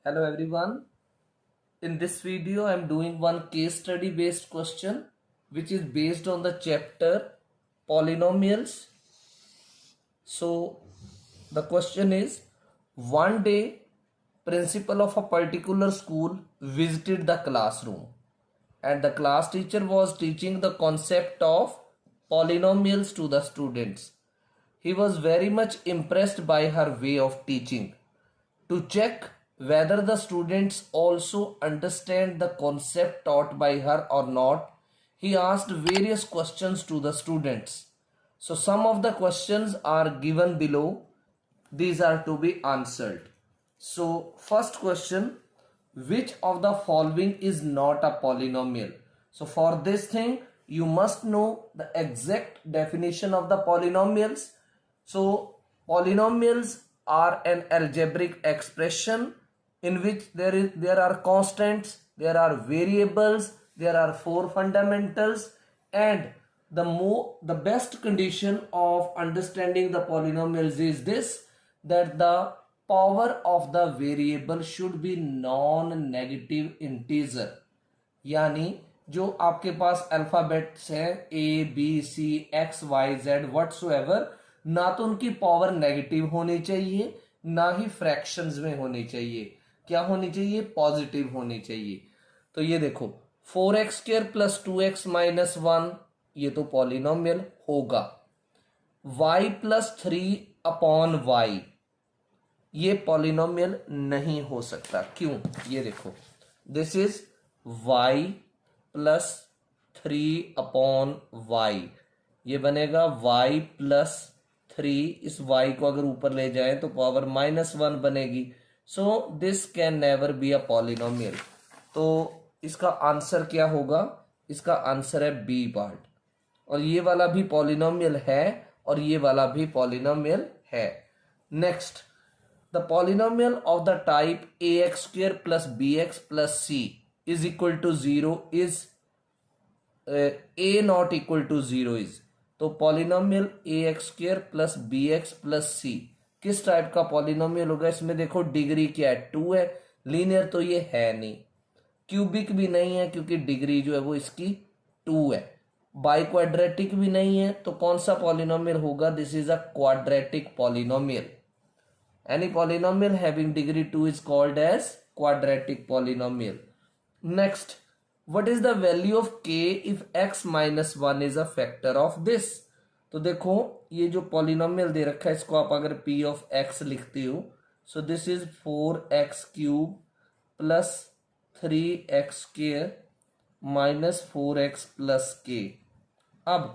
Hello everyone. In this video I am doing one case study based question which is based on the chapter polynomials. So the question is, one day principal of a particular school visited the classroom and the class teacher was teaching the concept of polynomials to the students. He was very much impressed by her way of teaching. To check whether the students also understand the concept taught by her or not, he asked various questions to the students. So some of the questions are given below. These are to be answered. So first question, which of the following is not a polynomial? So for this thing, you must know the exact definition of the polynomials. So polynomials are an algebraic expression in which there are constants, there are variables, there are four fundamentals, and the best condition of understanding the polynomials is this, that the power of the variable should be non-negative integer. यानी जो आपके पास alphabets हैं A B C X Y Z whatsoever, ना तो उनकी power negative होनी चाहिए ना ही फ्रैक्शंस में होनी चाहिए. क्या होनी चाहिए? पॉजिटिव होनी चाहिए. तो ये देखो, 4x² प्लस 2x-1 ये तो पॉलिनोमियल होगा. y प्लस 3/y ये पॉलिनोमियल नहीं हो सकता. क्यों? ये देखो, this is y plus 3/y, ये बनेगा y प्लस 3. इस y को अगर ऊपर ले जाएं तो पावर -1 बनेगी. So this can never be a polynomial. तो इसका आंसर क्या होगा? इसका आंसर है बी पार्ट. और ये वाला भी पॉलिनोमियल है और ये वाला भी पॉलिनोमियल है. Next, the polynomial of the type ax² plus bx plus c is equal to 0 is a not equal to 0 is. तो polynomial ax² plus bx plus c किस टाइप का पॉलिनोमियल होगा? इसमें देखो डिग्री क्या है? 2 है. लीनियर तो ये है नहीं, क्यूबिक भी नहीं है क्योंकि डिग्री जो है वो इसकी 2 है. बाई क्वाड्रेटिक भी नहीं है. तो कौन सा पॉलिनोमियल होगा? This is a quadratic polynomial. Any polynomial having degree 2 is called as quadratic polynomial. Next, what is the value of k if x minus 1 is a factor of this? तो देखो, ये जो polynomial दे रखा है इसको आप अगर p of x लिखते हो, so this is 4x cube plus 3x square minus 4x plus k. अब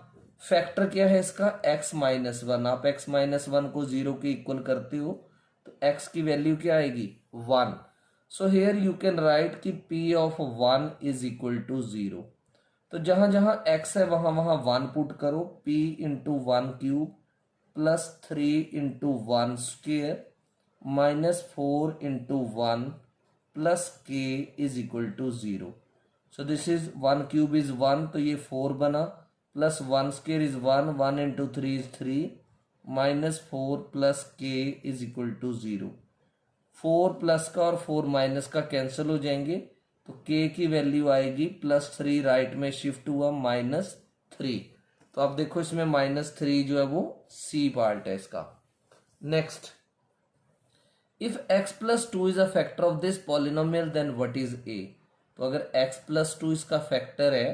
फैक्टर क्या है इसका? x minus 1. आप x माइनस 1 को 0 के इक्वल करते हो तो x की वैल्यू क्या आएगी? 1. So here you can write कि p of 1 is equal to 0. तो जहां जहां x है वहां वहां 1 पुट करो. p into 1 cube plus 3 into 1 square minus 4 into 1 plus k is equal to 0. So this is 1 cube is 1, तो ये 4 बना, plus 1 square is 1, 1 into 3 is 3, minus 4 plus k is equal to 0. 4 plus का और 4 minus का cancel हो जाएंगे तो k की वैल्यू आएगी प्लस 3, राइट में शिफ्ट हुआ -3. तो आप देखो इसमें -3 जो है वो c पार्ट है इसका. Next, if x plus 2 is a factor of this polynomial then what is a? तो अगर x प्लस 2 इसका फैक्टर है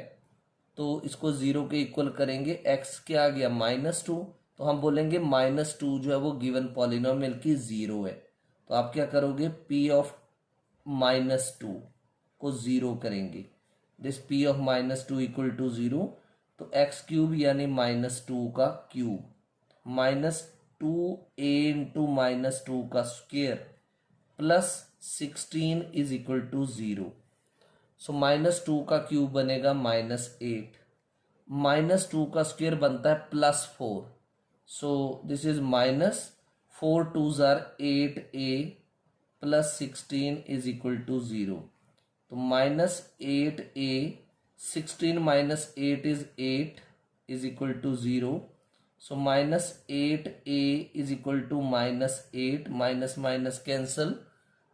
तो इसको 0 के इक्वल करेंगे. x क्या आ गया? -2. तो हम बोलेंगे -2 जो है वो गिवन पॉलिनोमियल की 0 है. तो आप क्या करोगे? p ऑफ -2 को 0 करेंगे. This p of -2 equal to 0. तो x क्यूब यानी -2 का क्यूब -2a इंटू -2 का square plus 16 is equal to 0. So -2 का क्यूब बनेगा -8. -2 का स्क्वेयर बनता है +4. So this is -4 2s are 8a plus 16 is equal to 0. तो -8a, 16 minus 8 is 8 is equal to 0. So -8a is equal to -8, minus minus cancel,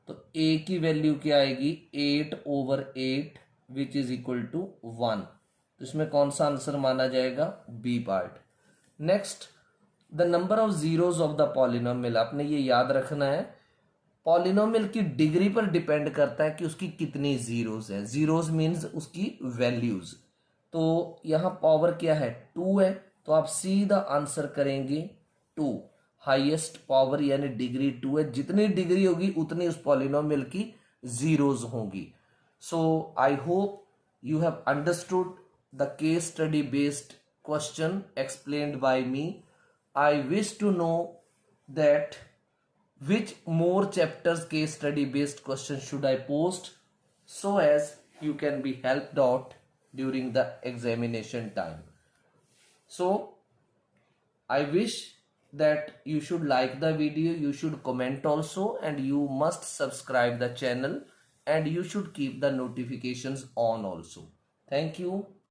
तो a की value क्या आएगी 8/8 विच इज इक्वल टू 1। तो इसमें कौन सा आंसर माना जाएगा B part. Next, the number of zeros of the polynomial, आपने ये याद रखना है पॉलिनोमियल की डिग्री पर डिपेंड करता है कि उसकी कितनी जीरोज है। जीरोज मीन्स उसकी वैल्यूज। तो यहां पावर क्या है 2 है, तो आप सीधा आंसर करेंगे 2। हाईएस्ट पावर यानी डिग्री 2 है, जितनी डिग्री होगी उतनी उस पॉलिनोमियल की जीरोज होंगी। So I hope you have understood the case study based question explained by me. I wish to know that which more chapters case study based questions should I post so as you can be helped out during the examination time. So I wish that you should like the video, you should comment also, and you must subscribe the channel, and you should keep the notifications on also. Thank you.